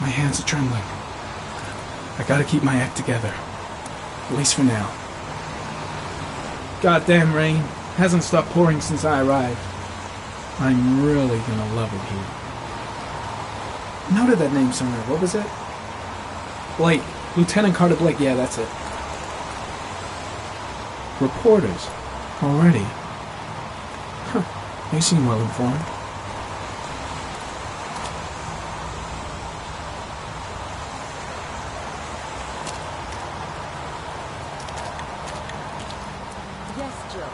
My hands are trembling. I gotta keep my act together. At least for now. Goddamn rain. Hasn't stopped pouring since I arrived. I'm really gonna love it here. Noted that name somewhere. What was it? Blake. Lieutenant Carter Blake. Yeah, that's it. Reporters. Already. Huh. They seem well informed. Yes, Jill.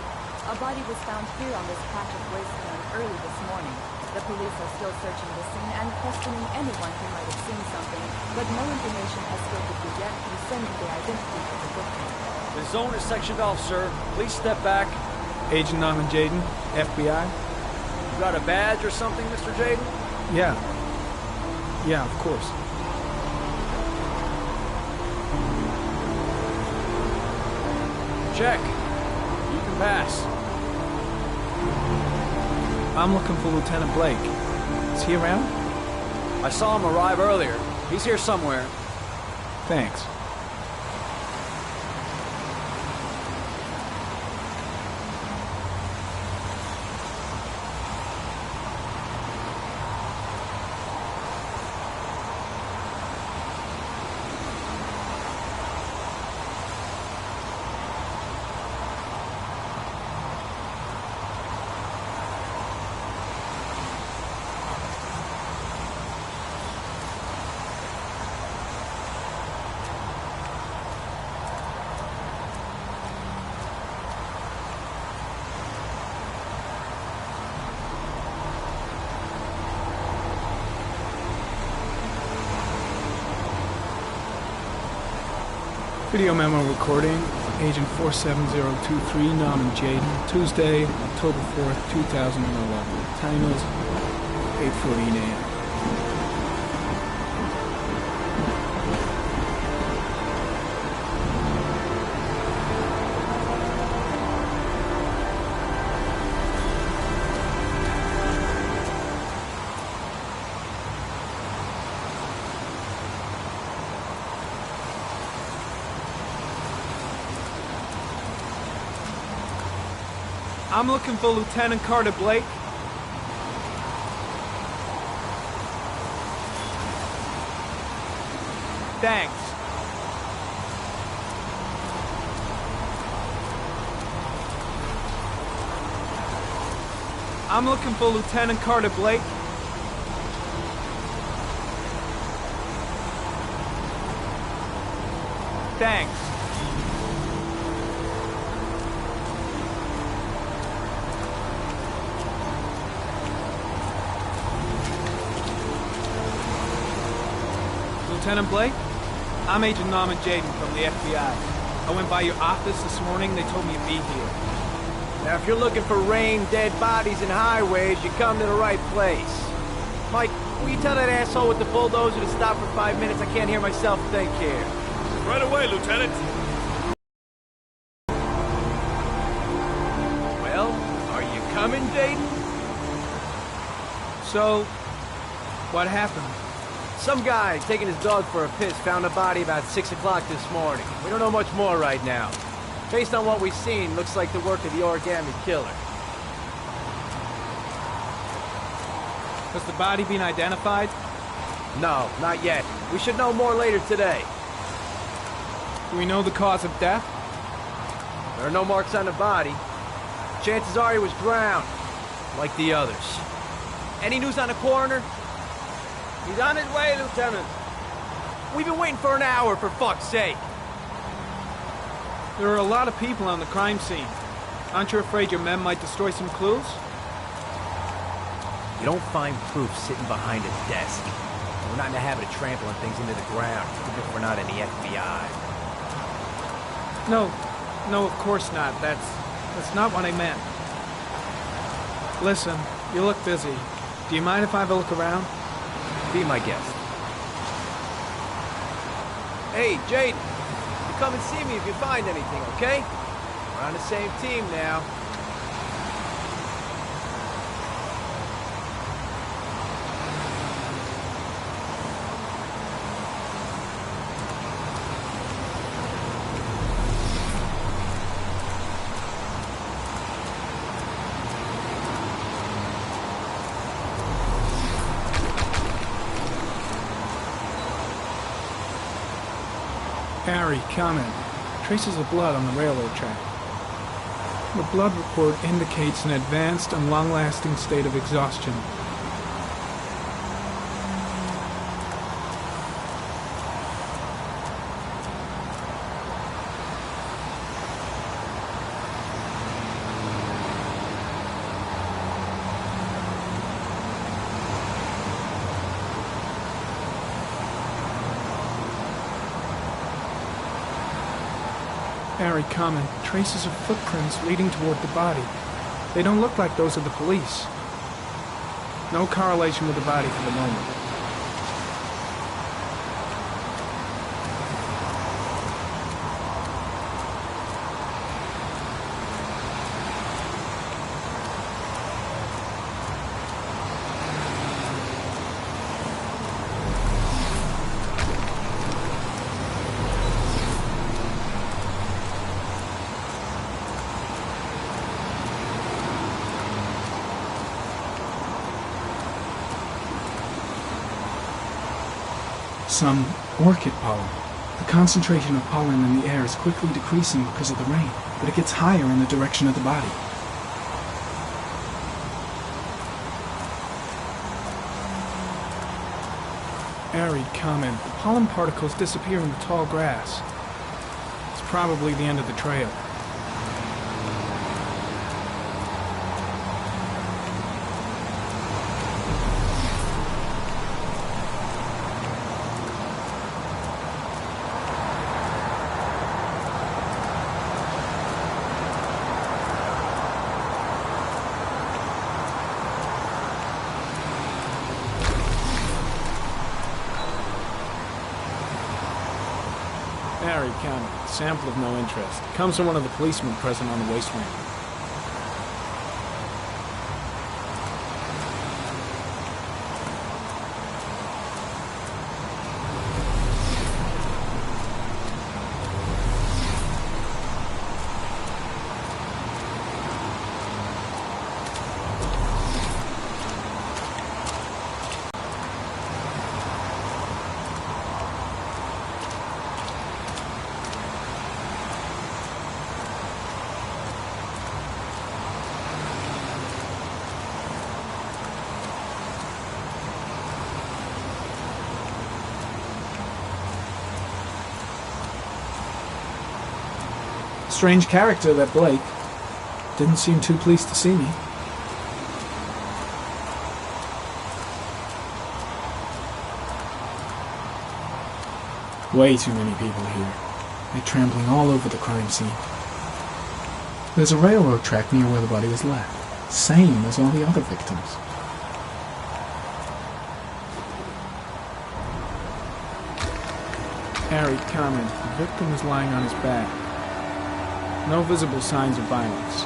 A body was found here on this patch of wasteland early this morning. The police are still searching the scene and questioning anyone who might have seen something, but no information has filtered yet concerning the identity of the victim. The zone is sectioned off, sir. Please step back. Agent Norman Jaden, FBI? You got a badge or something, Mr. Jaden? Yeah. Yeah, of course. Check. You can pass. I'm looking for Lieutenant Blake. Is he around? I saw him arrive earlier. He's here somewhere. Thanks. Video memo recording, Agent 47023, Norman Jaden, Tuesday, October 4th, 2011. Time is 8:14 a.m. I'm looking for Lieutenant Carter Blake. Thanks. I'm looking for Lieutenant Carter Blake. Thanks. Lieutenant Blake? I'm Agent Norman Jaden from the FBI. I went by your office this morning. They told me you'd be here. Now, if you're looking for rain, dead bodies, and highways, you come to the right place. Mike, will you tell that asshole with the bulldozer to stop for 5 minutes? I can't hear myself think here. Right away, Lieutenant. Well, are you coming, Jaden? So, what happened? Some guy taking his dog for a piss found a body about 6 o'clock this morning. We don't know much more right now. Based on what we've seen, looks like the work of the origami killer. Has the body been identified? No, not yet. We should know more later today. Do we know the cause of death? There are no marks on the body. Chances are he was drowned, like the others. Any news on the coroner? He's on his way, Lieutenant. We've been waiting for an hour, for fuck's sake. There are a lot of people on the crime scene. Aren't you afraid your men might destroy some clues? You don't find proof sitting behind a desk. We're not in the habit of trampling things into the ground, even if we're not in the FBI. No, of course not. That's not what I meant. Listen, you look busy. Do you mind if I have a look around? Be my guest. Hey, Jaden. You come and see me if you find anything, okay? We're on the same team now. Harry, comment. Traces of blood on the railroad track. The blood report indicates an advanced and long-lasting state of exhaustion. Harry, comment. Traces of footprints leading toward the body. They don't look like those of the police. No correlation with the body for the moment. Some orchid pollen. The concentration of pollen in the air is quickly decreasing because of the rain, but it gets higher in the direction of the body. Arid comment. The pollen particles disappear in the tall grass. It's probably the end of the trail. Harry, count it. Sample of no interest. Comes from one of the policemen present on the waste ramp. Strange character, that Blake. Didn't seem too pleased to see me. Way too many people here. They're trampling all over the crime scene. There's a railroad track near where the body was left. Same as all the other victims. Harry, comment. The victim is lying on his back. No visible signs of violence.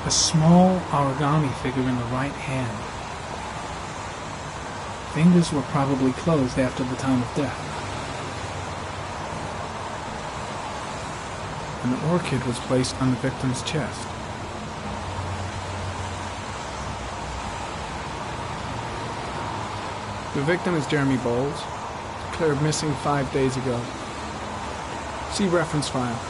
A small origami figure in the right hand. Fingers were probably closed after the time of death. An orchid was placed on the victim's chest. The victim is Jeremy Bowles, declared missing 5 days ago. See reference file.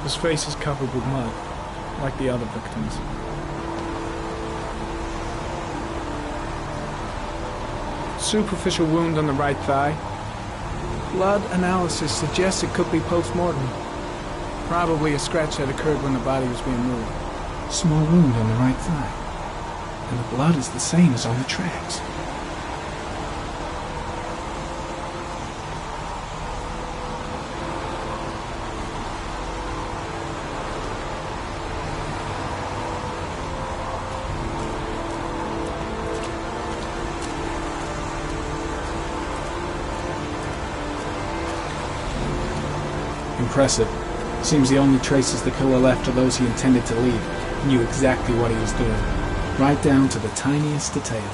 His face is covered with mud, like the other victims. Superficial wound on the right thigh. Blood analysis suggests it could be post-mortem. Probably a scratch that occurred when the body was being moved. Small wound on the right thigh. And the blood is the same as on the tracks. Impressive. Seems the only traces the killer left are those he intended to leave. He knew exactly what he was doing, right down to the tiniest detail.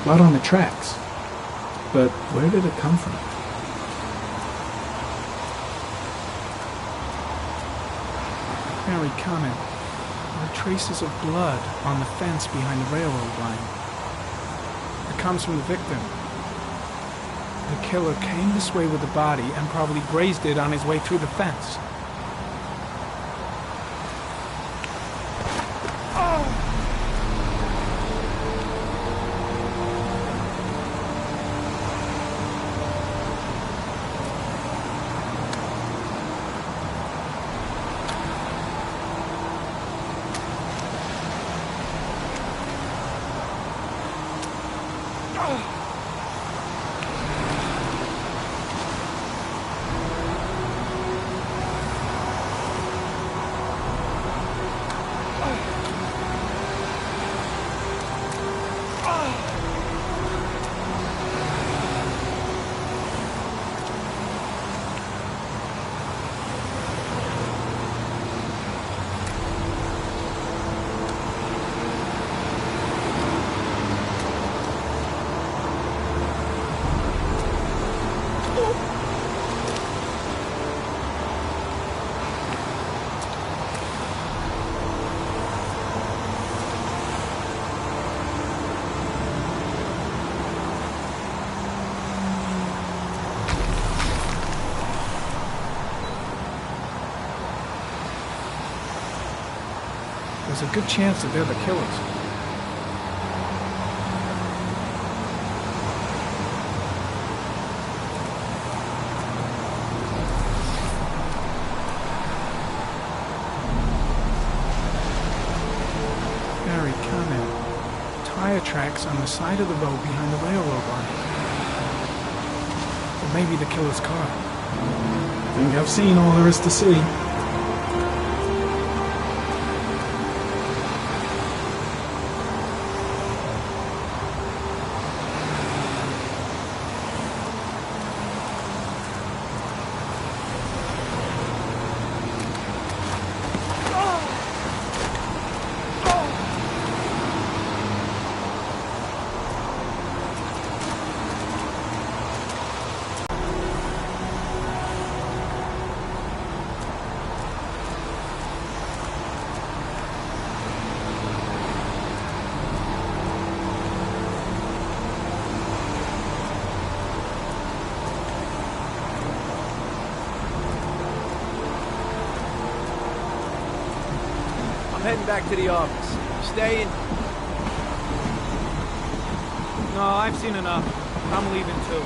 Blood on the tracks. But where did it come from? Very common. There are traces of blood on the fence behind the railroad line. It comes from the victim. The killer came this way with the body and probably grazed it on his way through the fence. There's a good chance that they're the killers. Very common. Tire tracks on the side of the road behind the railroad line. Or maybe the killer's car. I think I've seen all there is to see. I'm heading back to the office. You staying? No, I've seen enough. I'm leaving too.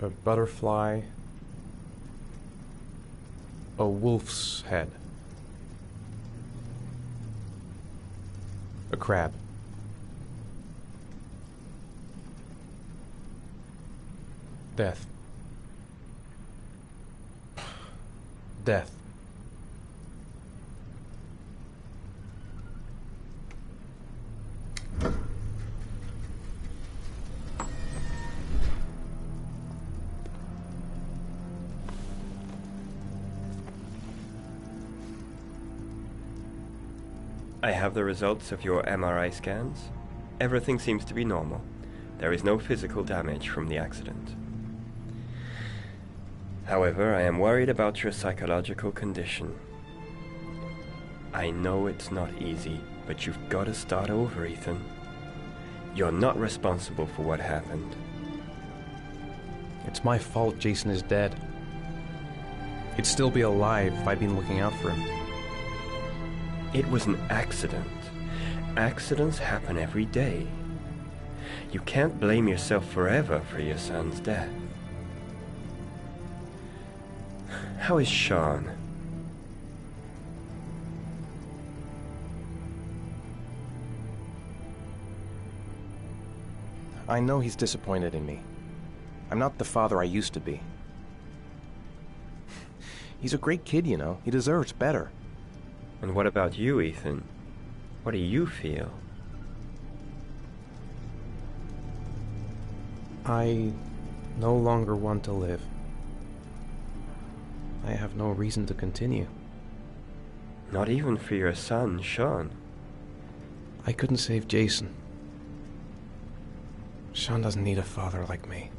A butterfly, a wolf's head, a crab, death, death. I have the results of your MRI scans. Everything seems to be normal. There is no physical damage from the accident. However, I am worried about your psychological condition. I know it's not easy, but you've got to start over, Ethan. You're not responsible for what happened. It's my fault Jason is dead. He'd still be alive if I'd been looking out for him. It was an accident. Accidents happen every day. You can't blame yourself forever for your son's death. How is Shaun? I know he's disappointed in me. I'm not the father I used to be. He's a great kid, you know. He deserves better. And what about you, Ethan? What do you feel? I no longer want to live. I have no reason to continue. Not even for your son, Shaun. I couldn't save Jason. Shaun doesn't need a father like me.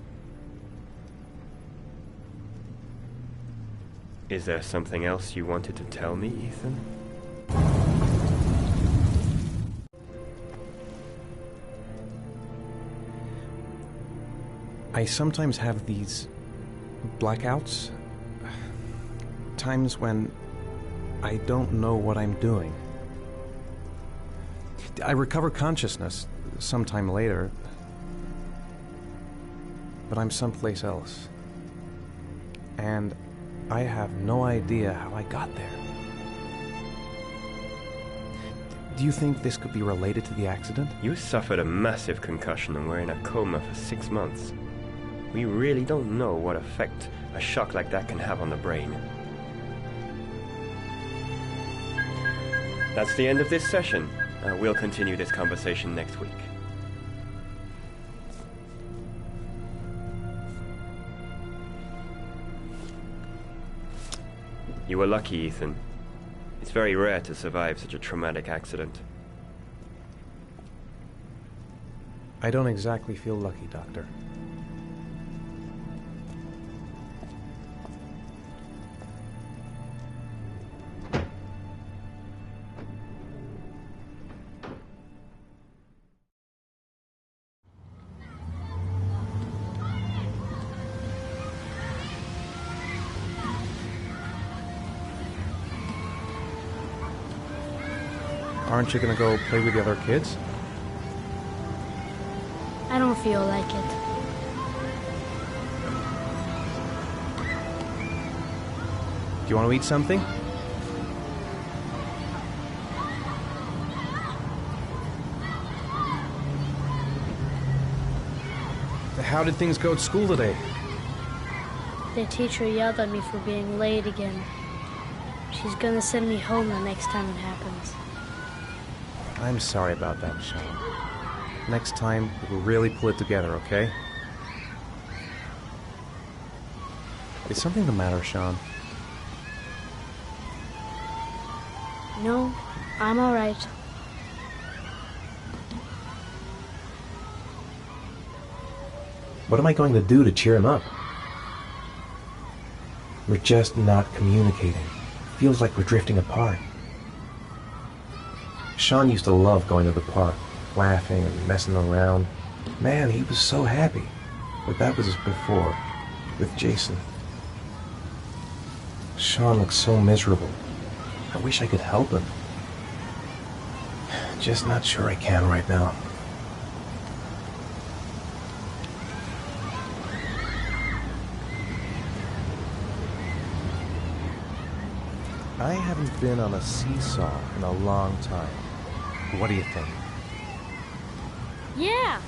Is there something else you wanted to tell me, Ethan? I sometimes have these blackouts. Times when I don't know what I'm doing. I recover consciousness sometime later, but I'm someplace else. And I have no idea how I got there. Do you think this could be related to the accident? You suffered a massive concussion and were in a coma for 6 months. We really don't know what effect a shock like that can have on the brain. That's the end of this session. We'll continue this conversation next week. You were lucky, Ethan. It's very rare to survive such a traumatic accident. I don't exactly feel lucky, Doctor. Aren't you gonna go play with the other kids? I don't feel like it. Do you want to eat something? How did things go at school today? The teacher yelled at me for being late again. She's gonna send me home the next time it happens. I'm sorry about that, Shaun. Next time, we'll really pull it together, okay? Is something the matter, Shaun? No, I'm alright. What am I going to do to cheer him up? We're just not communicating. Feels like we're drifting apart. Shaun used to love going to the park, laughing and messing around. Man, he was so happy. But that was before, with Jason. Shaun looks so miserable. I wish I could help him. Just not sure I can right now. I haven't been on a seesaw in a long time. What do you think? Yeah!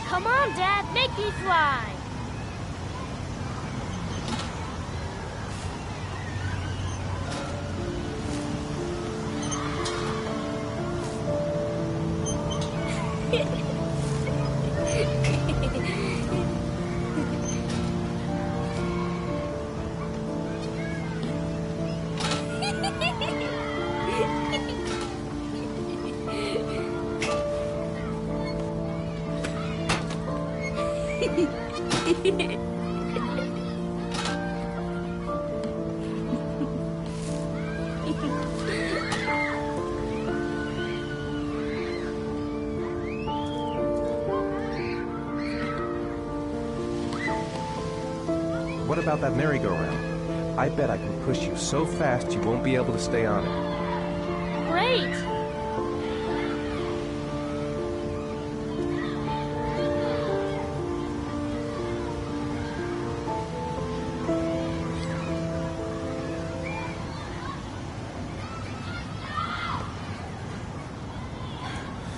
Come on, Dad, make me fly! What about that merry-go-round? I bet I can push you so fast you won't be able to stay on it. Great!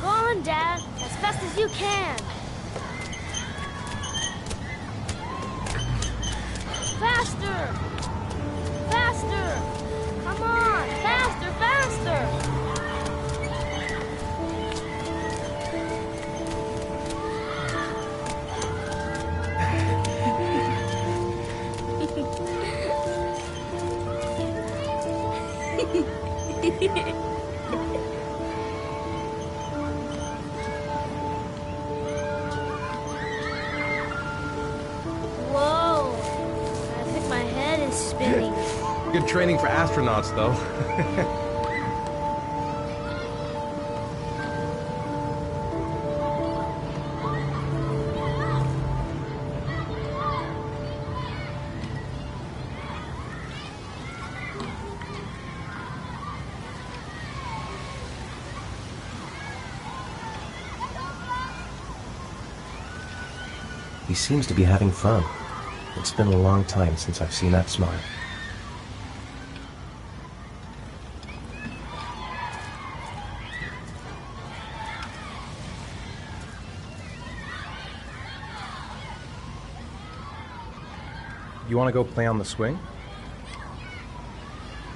Go on, Dad, as fast as you can. Faster! Faster! Come on! Faster, faster! Whoa! I think my head is spinning. Good training for astronauts, though. He seems to be having fun. It's been a long time since I've seen that smile. You want to go play on the swing?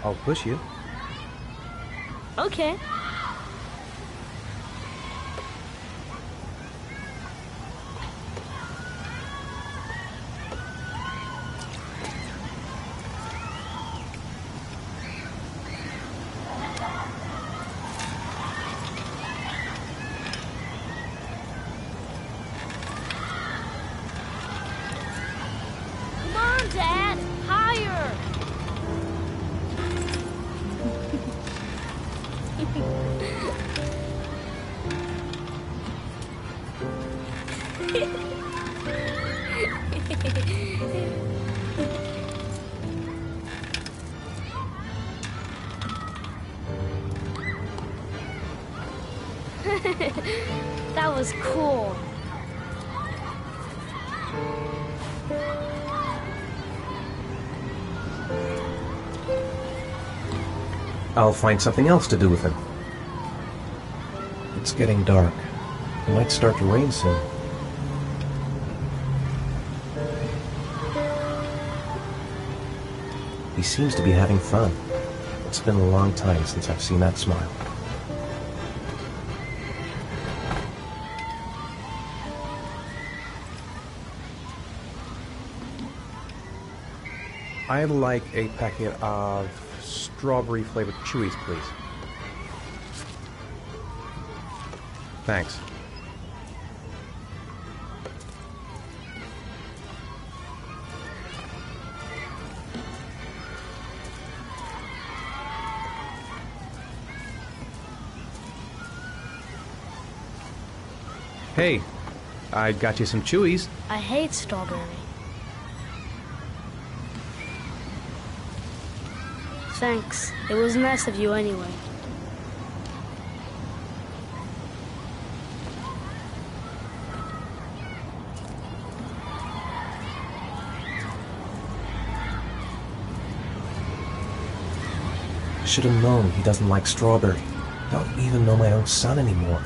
I'll push you. Okay. Come on, Dad! Higher! That was cool. I'll find something else to do with him. It's getting dark. It might start to rain soon. He seems to be having fun. It's been a long time since I've seen that smile. I'd like a packet of strawberry-flavored chewies, please. Thanks. Hey, I got you some chewies. I hate strawberry. Thanks. It was nice of you anyway. I should have known he doesn't like strawberry. I don't even know my own son anymore.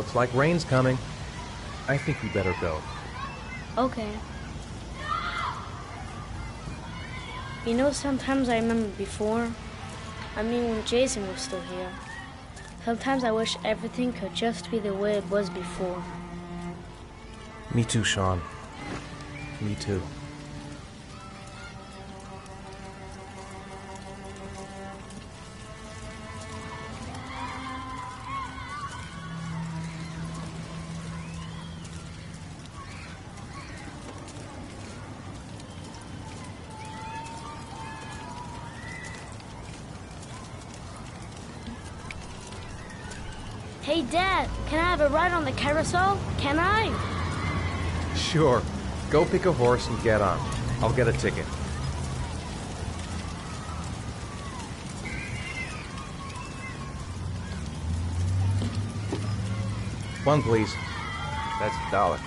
Looks like rain's coming. I think we better go. Okay. You know, sometimes I remember before. I mean, when Jason was still here. Sometimes I wish everything could just be the way it was before. Me too, Shaun. Me too. Hey, Dad, can I have a ride on the carousel? Can I? Sure. Go pick a horse and get on. I'll get a ticket. One, please. That's $1.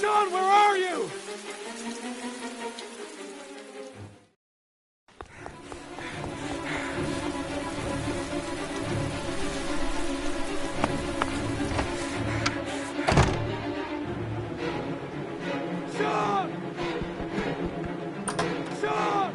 Shaun, where are you? Shaun! Shaun!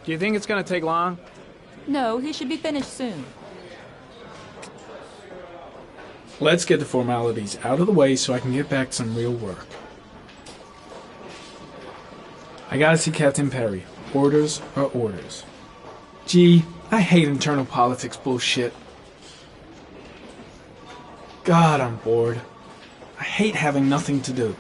Do you think it's gonna take long? No, he should be finished soon. Let's get the formalities out of the way so I can get back to some real work. I gotta see Captain Perry. Orders are orders. Gee, I hate internal politics bullshit. God, I'm bored. I hate having nothing to do.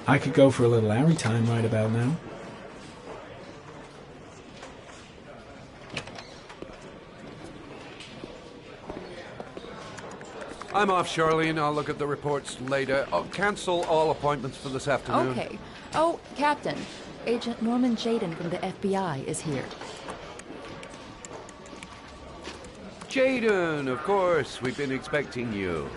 I could go for a little Larry time right about now. I'm off, Charlene. I'll look at the reports later. Oh, cancel all appointments for this afternoon. Okay. Oh, Captain. Agent Norman Jaden from the FBI is here. Jaden, of course. We've been expecting you.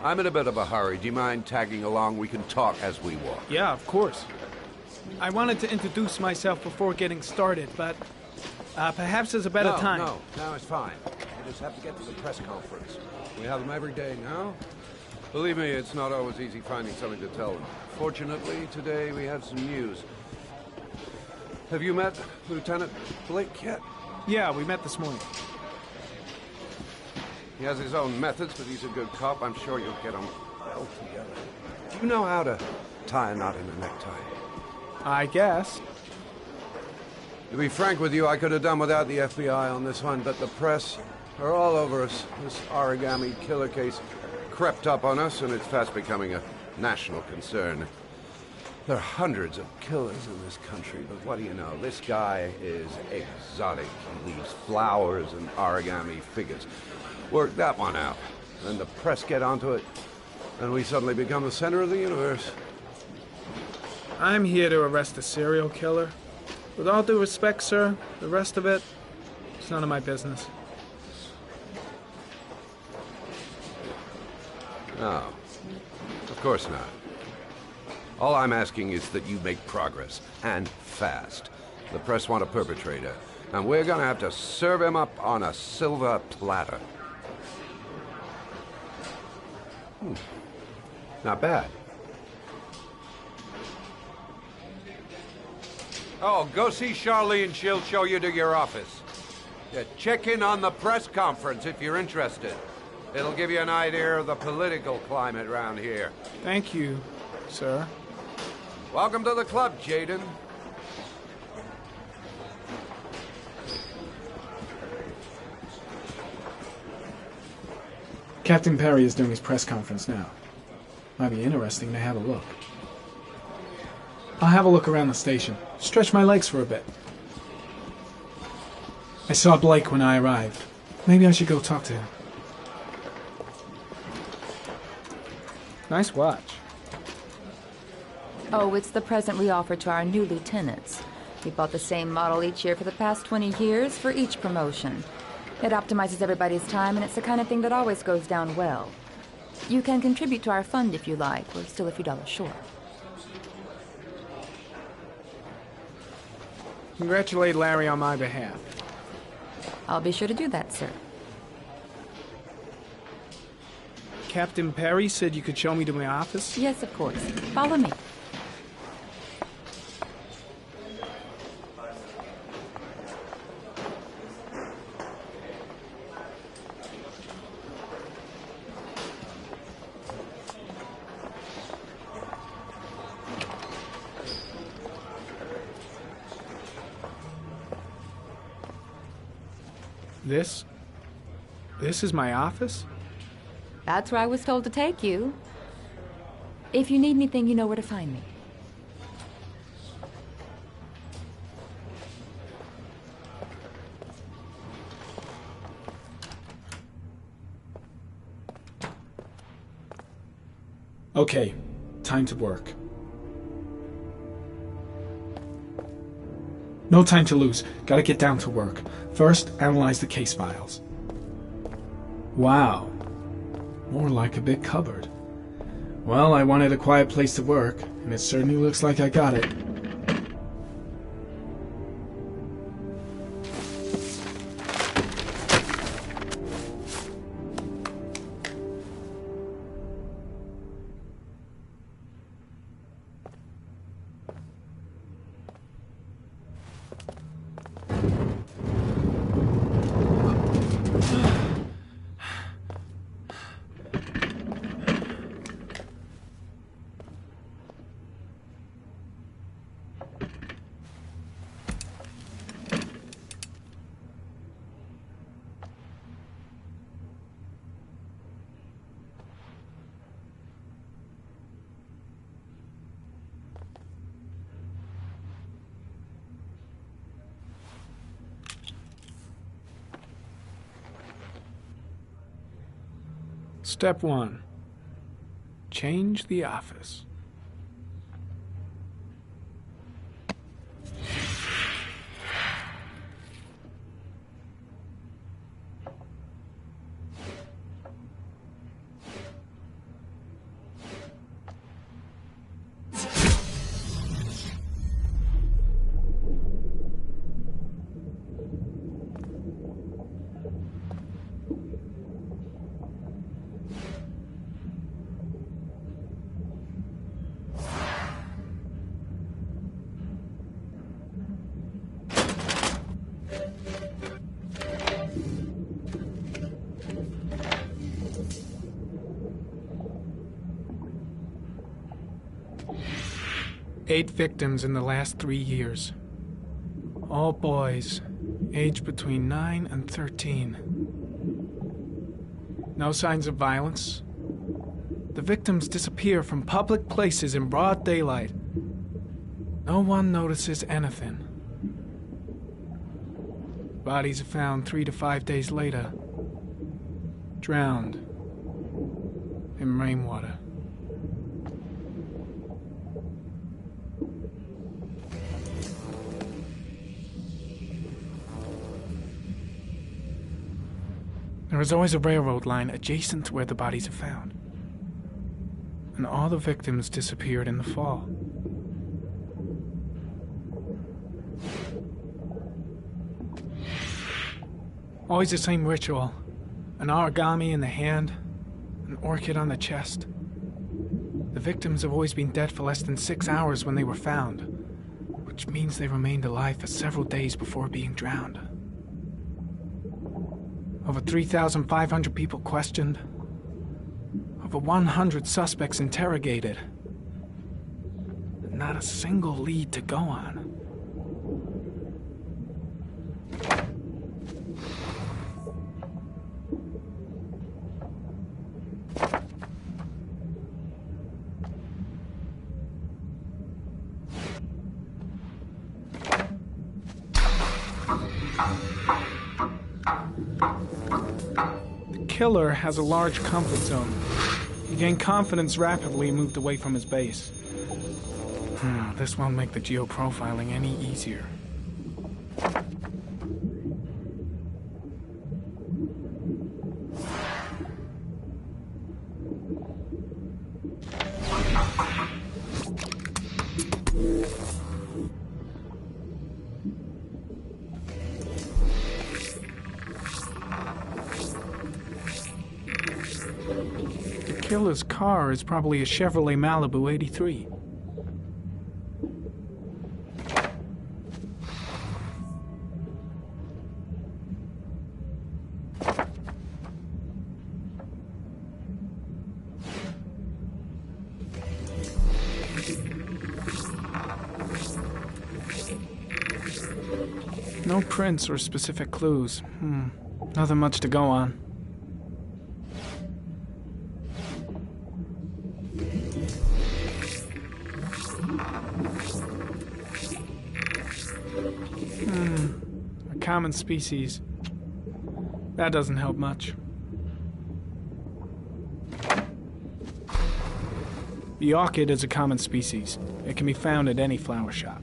I'm in a bit of a hurry. Do you mind tagging along? We can talk as we walk. Yeah, of course. I wanted to introduce myself before getting started, but perhaps there's a better time. No, it's fine. We just have to get to the press conference. We have them every day now. Believe me, it's not always easy finding something to tell them. Fortunately, today we have some news. Have you met Lieutenant Blake yet? Yeah, we met this morning. He has his own methods, but he's a good cop. I'm sure you'll get them well together. Do you know how to tie a knot in a necktie? I guess. To be frank with you, I could have done without the FBI on this one, but the press are all over us. This origami killer case crept up on us, and it's fast becoming a national concern. There are hundreds of killers in this country, but what do you know? This guy is exotic. He leaves flowers and origami figures. Work that one out. Then the press get onto it, and we suddenly become the center of the universe. I'm here to arrest a serial killer. With all due respect, sir, the rest of it, it's none of my business. No, of course not. All I'm asking is that you make progress, and fast. The press want a perpetrator, and we're gonna have to serve him up on a silver platter. Not bad. Oh, go see Charlene. She'll show you to your office. Yeah, check in on the press conference if you're interested. It'll give you an idea of the political climate around here. Thank you, sir. Welcome to the club, Jaden. Captain Perry is doing his press conference now. Might be interesting to have a look. I'll have a look around the station. Stretch my legs for a bit. I saw Blake when I arrived. Maybe I should go talk to him. Nice watch. Oh, it's the present we offer to our new lieutenants. We bought the same model each year for the past 20 years for each promotion. It optimizes everybody's time, and it's the kind of thing that always goes down well. You can contribute to our fund if you like. We're still a few dollars short. Congratulate Larry on my behalf. I'll be sure to do that, sir. Captain Perry said you could show me to my office? Yes, of course. Follow me. This is my office? That's where I was told to take you. If you need anything, you know where to find me. Okay, time to work. No time to lose. Gotta get down to work. First, analyze the case files. Wow. More like a big cupboard. Well, I wanted a quiet place to work, and it certainly looks like I got it. Step 1. Change the office. Eight victims in the last 3 years. All boys, aged between 9 and 13. No signs of violence. The victims disappear from public places in broad daylight. No one notices anything. Bodies are found 3 to 5 days later, drowned in rainwater. There is always a railroad line adjacent to where the bodies are found. And all the victims disappeared in the fall. Always the same ritual. An origami in the hand, an orchid on the chest. The victims have always been dead for less than 6 hours when they were found, which means they remained alive for several days before being drowned. Over 3,500 people questioned. Over 100 suspects interrogated. Not a single lead to go on. The killer has a large comfort zone. He gained confidence rapidly and moved away from his base. This won't make the geoprofiling any easier. The killer's car is probably a Chevrolet Malibu 83. No prints or specific clues. Nothing much to go on. common species. That doesn't help much. The orchid is a common species. It can be found at any flower shop.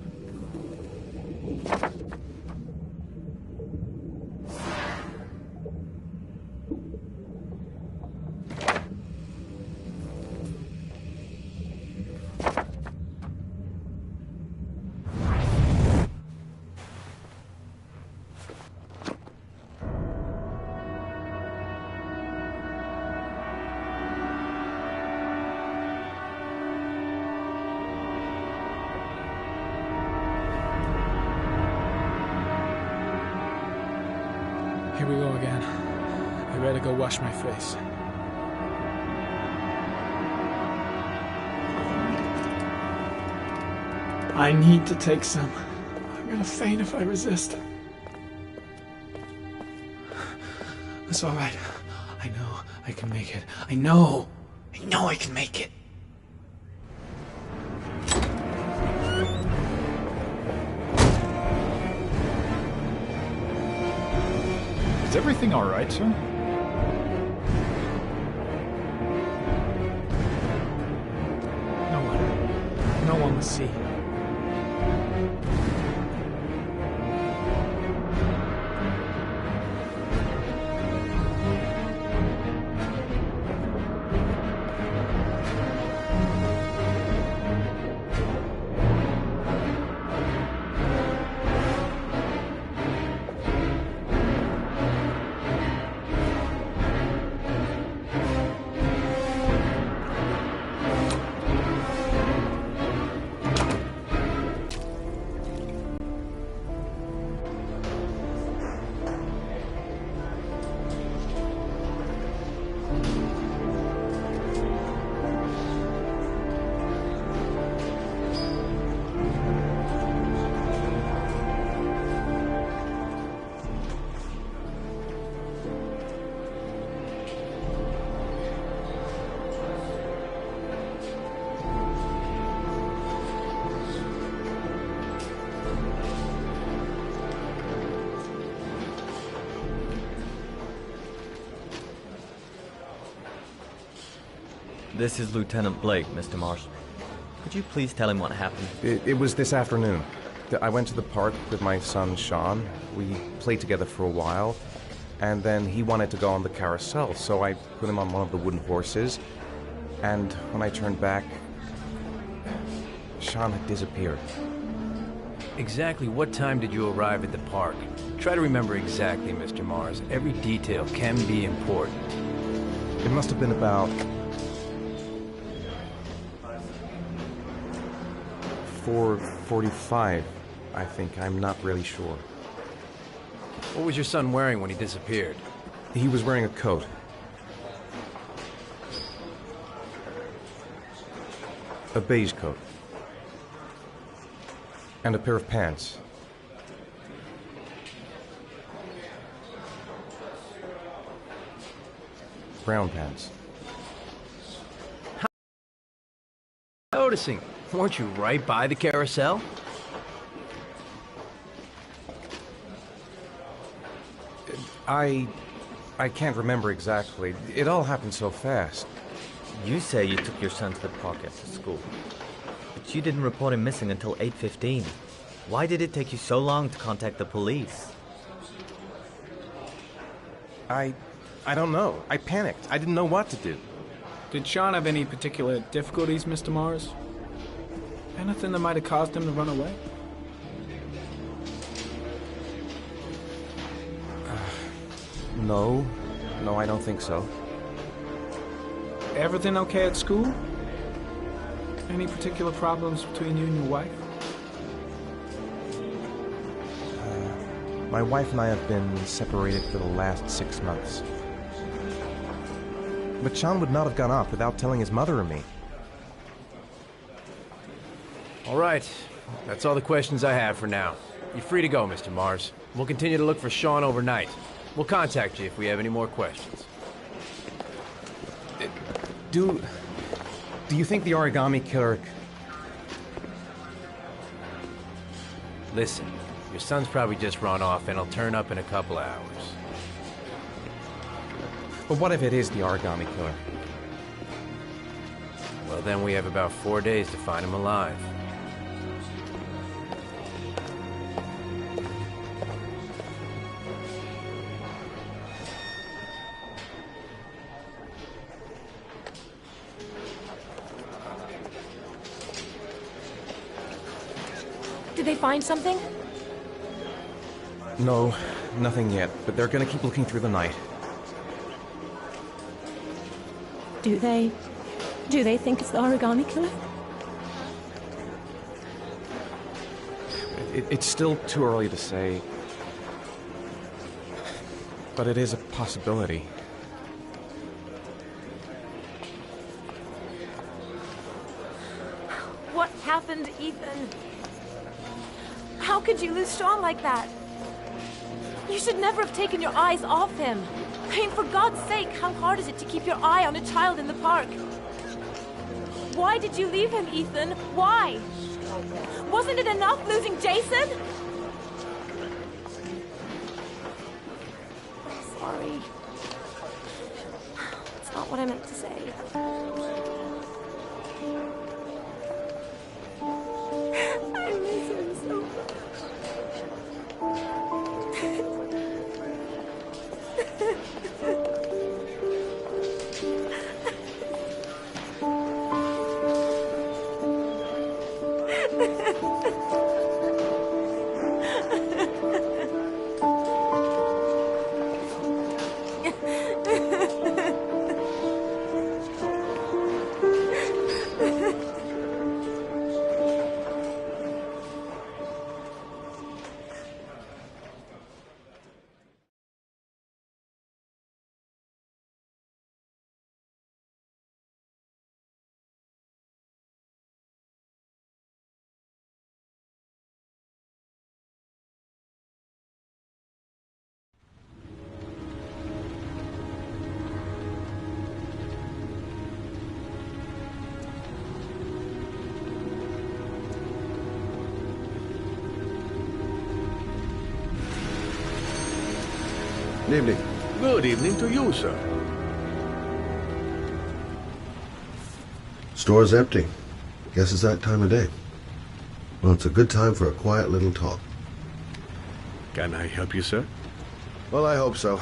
Here we go again. I better go wash my face. I need to take some. I'm gonna faint if I resist. It's all right. I know I can make it. I know I can make it. Is everything all right, sir? No one will see. This is Lieutenant Blake, Mr. Mars. Could you please tell him what happened? It was this afternoon. I went to the park with my son, Shaun. We played together for a while, and then he wanted to go on the carousel, so I put him on one of the wooden horses, and when I turned back, Shaun had disappeared. Exactly what time did you arrive at the park? Try to remember exactly, Mr. Mars. Every detail can be important. It must have been about 4:45, I think. I'm not really sure. What was your son wearing when he disappeared? He was wearing a coat. A beige coat. And a pair of pants. Brown pants. Noticing. Weren't you right by the carousel? I can't remember exactly. It all happened so fast. You say you took your son to the park after school, but you didn't report him missing until 8:15. Why did it take you so long to contact the police? I don't know. I panicked. I didn't know what to do. Did Shaun have any particular difficulties, Mr. Mars? Anything that might have caused him to run away? No. No, I don't think so. Everything okay at school? Any particular problems between you and your wife? My wife and I have been separated for the last 6 months. But Shaun would not have gone off without telling his mother or me. All right. That's all the questions I have for now. You're free to go, Mr. Mars. We'll continue to look for Shaun overnight. We'll contact you if we have any more questions. Do you think the origami killer... Listen, Your son's probably just run off and he'll turn up in a couple of hours. But what if it is the origami killer? Well, then we have about 4 days to find him alive. Did they find something? No, nothing yet, but they're gonna keep looking through the night. Do they think it's the origami killer? It's still too early to say, but it is a possibility. What happened, Ethan? How could you lose Shaun like that? You should never have taken your eyes off him. I mean, for God's sake, how hard is it to keep your eye on a child in the park? Why did you leave him, Ethan? Why? Wasn't it enough losing Jason? I'm sorry. It's not what I meant to say. I miss him so much. Good evening. Good evening to you, sir. Store's empty. Guess it's that time of day. Well, it's a good time for a quiet little talk. Can I help you, sir? Well, I hope so.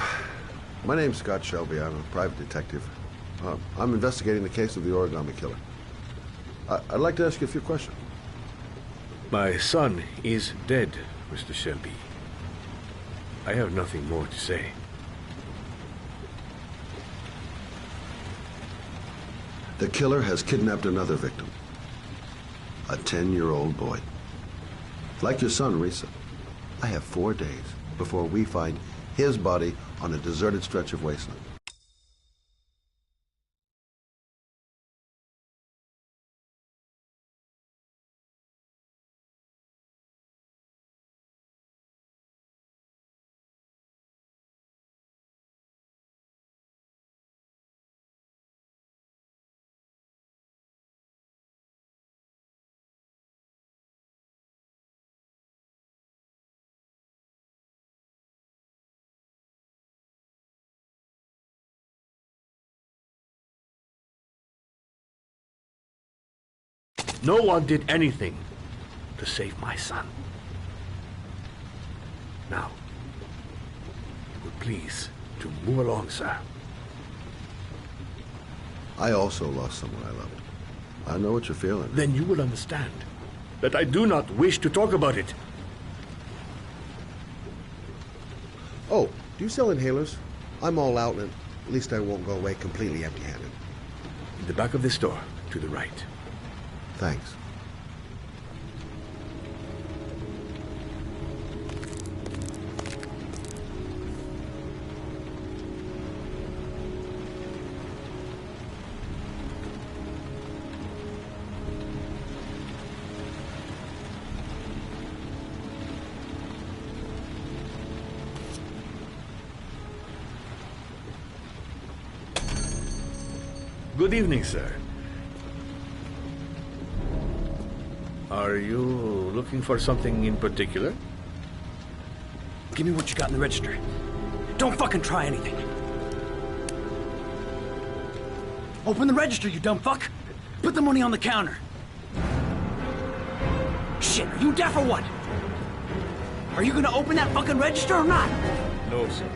My name's Scott Shelby. I'm a private detective. I'm investigating the case of the origami killer. I'd like to ask you a few questions. My son is dead, Mr. Shelby. I have nothing more to say. The killer has kidnapped another victim. A 10-year-old boy. Like your son, Risa. I have 4 days before we find his body on a deserted stretch of wasteland. No one did anything to save my son. Now, please, to move along, sir. I also lost someone I loved. I know what you're feeling. Then you will understand that I do not wish to talk about it. Oh, do you sell inhalers? I'm all out, and at least I won't go away completely empty-handed. In the back of this store, to the right. Thanks. Good evening, sir. Are you looking for something in particular? Give me what you got in the register. Don't fucking try anything. Open the register, you dumb fuck! Put the money on the counter! Shit, are you deaf or what? Are you gonna open that fucking register or not? No, sir.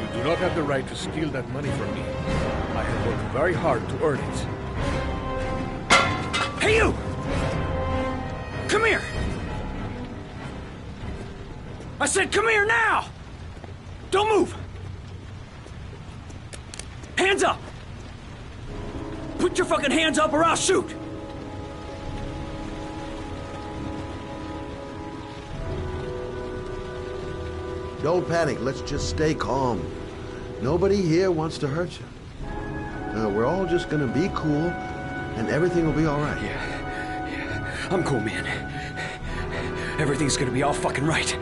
You do not have the right to steal that money from me. I have worked very hard to earn it. Hey, you! Come here! I said come here now! Don't move! Hands up! Put your fucking hands up or I'll shoot! Don't panic. Let's just stay calm. Nobody here wants to hurt you. We're all just gonna be cool, and everything will be all right. Yeah. I'm cool, man. Everything's gonna be all fucking right.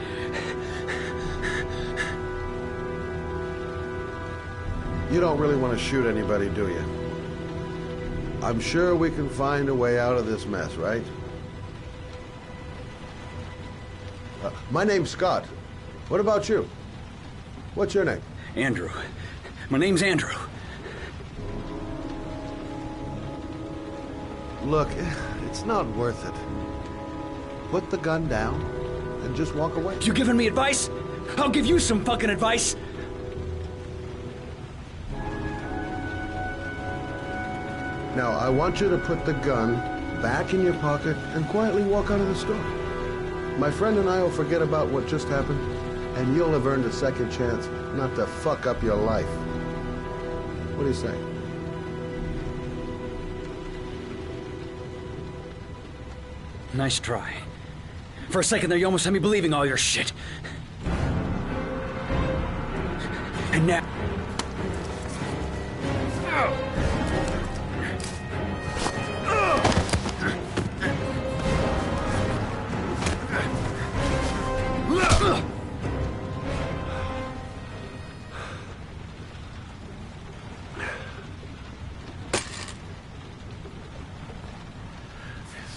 You don't really want to shoot anybody, do you? I'm sure we can find a way out of this mess, right? My name's Scott. What about you? What's your name? Andrew. My name's Andrew. Look, it's not worth it. Put the gun down and just walk away. You giving me advice? I'll give you some fucking advice. Now, I want you to put the gun back in your pocket and quietly walk out of the store. My friend and I will forget about what just happened, and you'll have earned a second chance not to fuck up your life. What do you say? Nice try. For a second there, you almost had me believing all your shit. And now...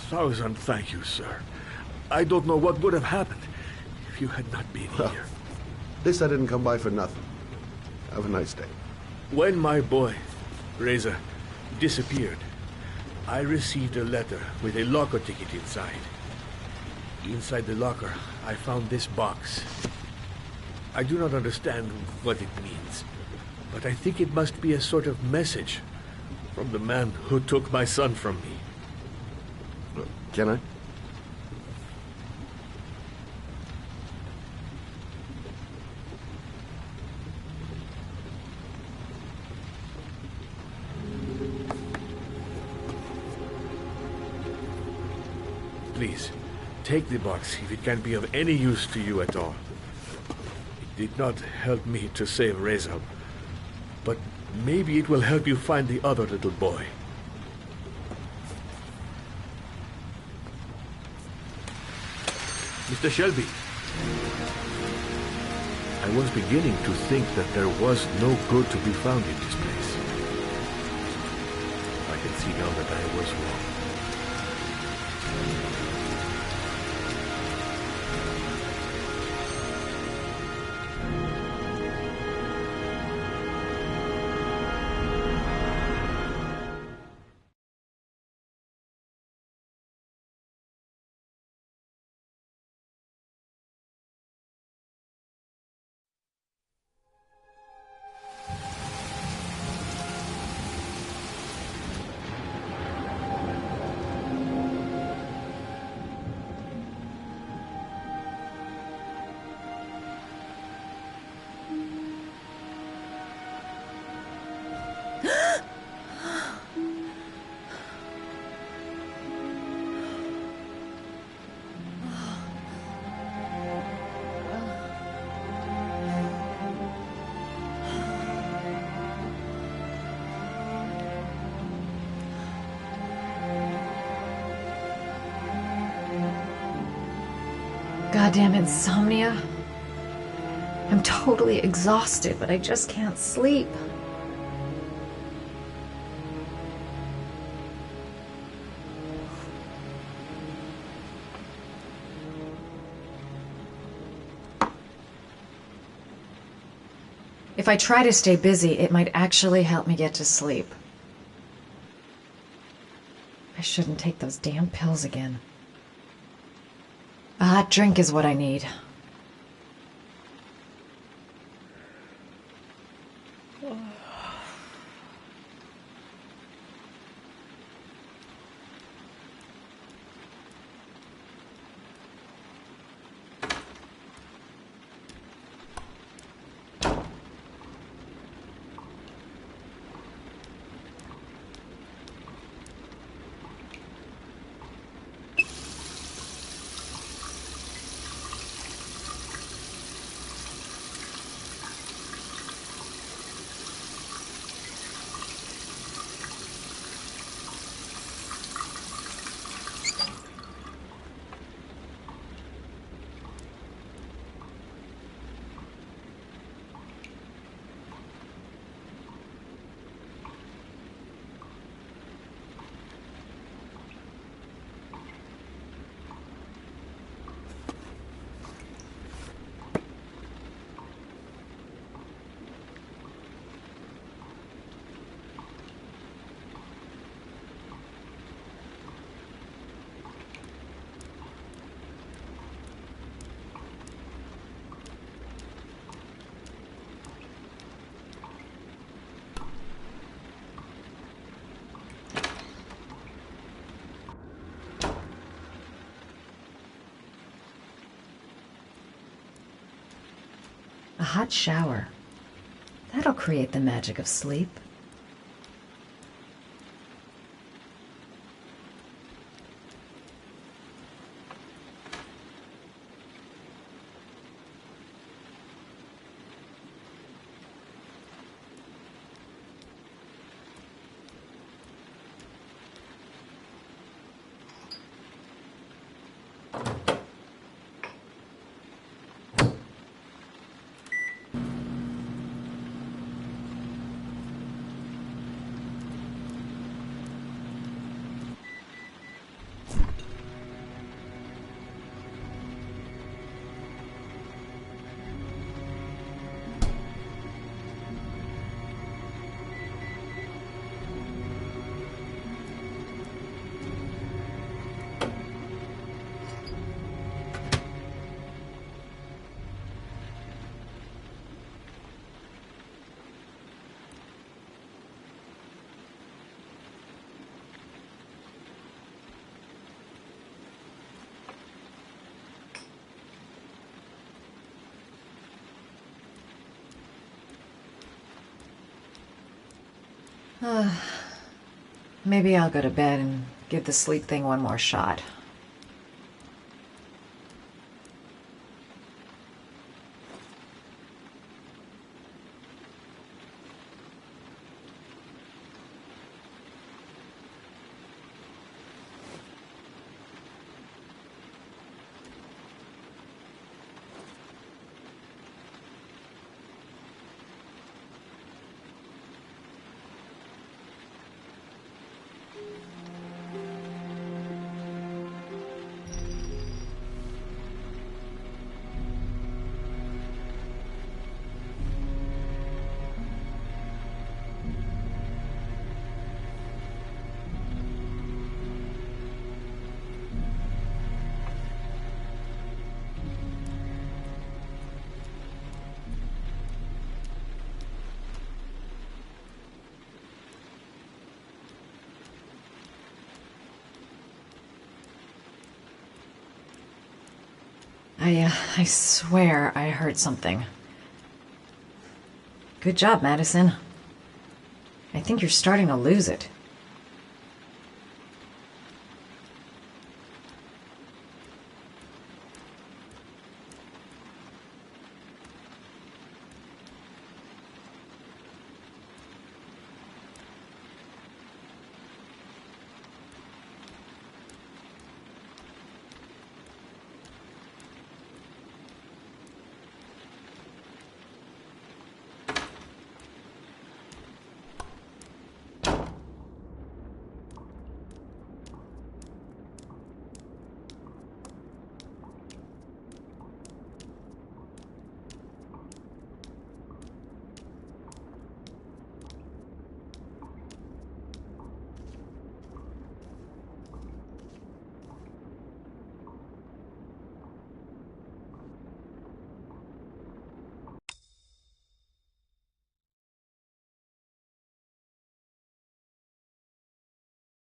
Thousand thank you, sir. I don't know what would have happened if you had not been here. At least I didn't come by for nothing. Have a nice day. When my boy, Reza, disappeared, I received a letter with a locker ticket inside. Inside the locker, I found this box. I do not understand what it means, but I think it must be a sort of message from the man who took my son from me. Can I? Please, take the box if it can be of any use to you at all. It did not help me to save Reza, but maybe it will help you find the other little boy. Mr. Shelby, I was beginning to think that there was no good to be found in this place. I can see now that I was wrong. Goddamn insomnia. I'm totally exhausted, but I just can't sleep. If I try to stay busy, it might actually help me get to sleep. I shouldn't take those damn pills again. A hot drink is what I need. A hot shower. That'll create the magic of sleep. Maybe I'll go to bed and give the sleep thing one more shot. I swear I heard something. Good job, Madison. I think you're starting to lose it.